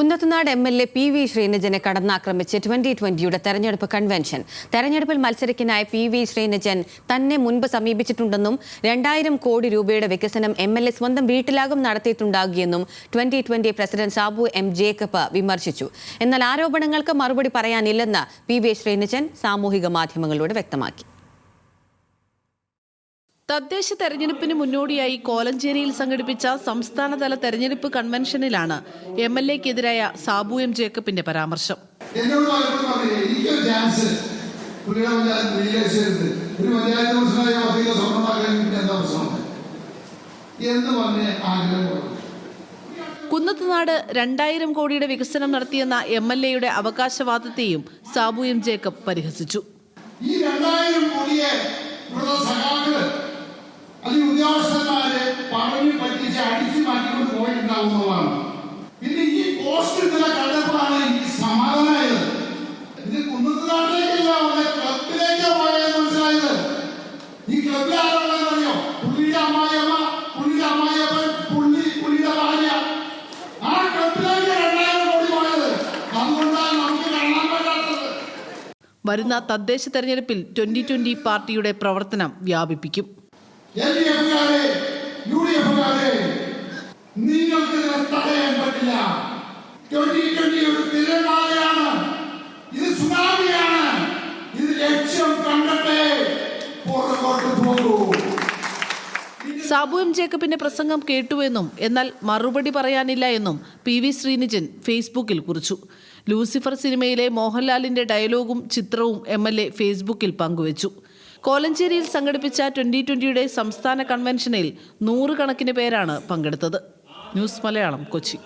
Kunnathunad MLA. PV. ശ്രീനിജനെ കടന്നാക്രമിച്ച് 2020 തെരഞ്ഞെടുപ്പ് convention. തെരഞ്ഞെടുപ്പിൽ മത്സരിക്കാനായി PV. Sreenijan തന്നെ മുൻപ് സമീപിച്ചിട്ടുണ്ടെന്നും 2000 കോടി രൂപയുടെ വികസനം എം.എൽ.എ. സ്വന്തം വീട്ടിലാകും നടത്തിയിട്ടുണ്ടാകുമെന്നും 2020 പ്രസിഡന്റ് സാബു എം. ജേക്കബ് വിമർശിച്ചു. എന്നാൽ ആരോപണങ്ങൾക്ക് മറുപടി പറയാനില്ലെന്ന് പി.വി. ശ്രീനിജൻ സാമൂഹിക മാധ്യമങ്ങളിലൂടെ വ്യക്തമാക്കി. തദ്ദേശ തെരഞ്ഞെടുപ്പിന് മുന്നോടിയായി കോലഞ്ചേരിയിൽ സംഘടിപ്പിച്ച സംസ്ഥാനതല തെരഞ്ഞെടുപ്പ് കൺവെൻഷനിലാണ് എം.എൽ.എക്കെതിരായ സാബു എം. ജേക്കബിന്റെ പരാമർശം. കുന്നത്തുനാട് 2000 കോടിയുടെ വികസനം നടത്തിയെന്ന എം.എൽ.എയുടെ അവകാശവാദത്തെയും സാബു എം. ജേക്കബ് പരിഹസിച്ചു. ഉദ്യോഗസ്ഥന്മാരെ പറഞ്ഞു പറ്റിച്ച് അടിച്ചു മാറ്റിക്കൊണ്ട് പോയിട്ടുണ്ടാവുന്നതാണ്. പിന്നെ ഈ പോസ്റ്റ് കണ്ടപ്പോഴാണ് എനിക്ക് സമാധാനമായത്. ഇത് കുന്നത്തുനാട്ടിലേക്കല്ല, ക്ലബിലേക്ക് പോയത് മനസ്സിലായത്. ഈ ക്ലബിൽ ആരാണെന്നറിയോ? പുള്ളിയുടെ അമ്മായിയമ്മ, പുള്ളിയുടെ അമ്മായിയപ്പൻ, പുള്ളിയുടെ ഭാര്യ. ആ ക്ലബിലേക്ക് 2000 കോടി പോയത്. അതുകൊണ്ടാണ് നമുക്ക് കാണാൻ പറ്റാത്തത്. വരുന്ന തദ്ദേശ തെരഞ്ഞെടുപ്പിൽ 2020 പാർട്ടിയുടെ പ്രവർത്തനം വ്യാപിപ്പിക്കും. നിങ്ങൾക്ക് തടയാൻ പറ്റില്ല. 2020 ഒരു തിരമാലയാണ്, ഇത് സുനാമിയാണ്. ഇത് ലക്ഷ്യം കണ്ടട്ടെ, പുറകോട്ട് പോകൂ. സാബു എം. ജേക്കബിന്റെ പ്രസംഗം കേട്ടുവെന്നും എന്നാൽ മറുപടി പറയാനില്ല എന്നും പി.വി. ശ്രീനിജൻ ഫേസ്ബുക്കിൽ കുറിച്ചു. ലൂസിഫർ സിനിമയിലെ മോഹൻലാലിന്റെ ഡയലോഗും ചിത്രവും എം.എൽ.എ. ഫേസ്ബുക്കിൽ പങ്കുവച്ചു. കോലഞ്ചേരിയിൽ സംഘടിപ്പിച്ച 2020 സംസ്ഥാന കൺവെൻഷനിൽ 100 കണക്കിന് പേരാണ് പങ്കെടുത്തത്. ന്യൂസ് മലയാളം, കൊച്ചി.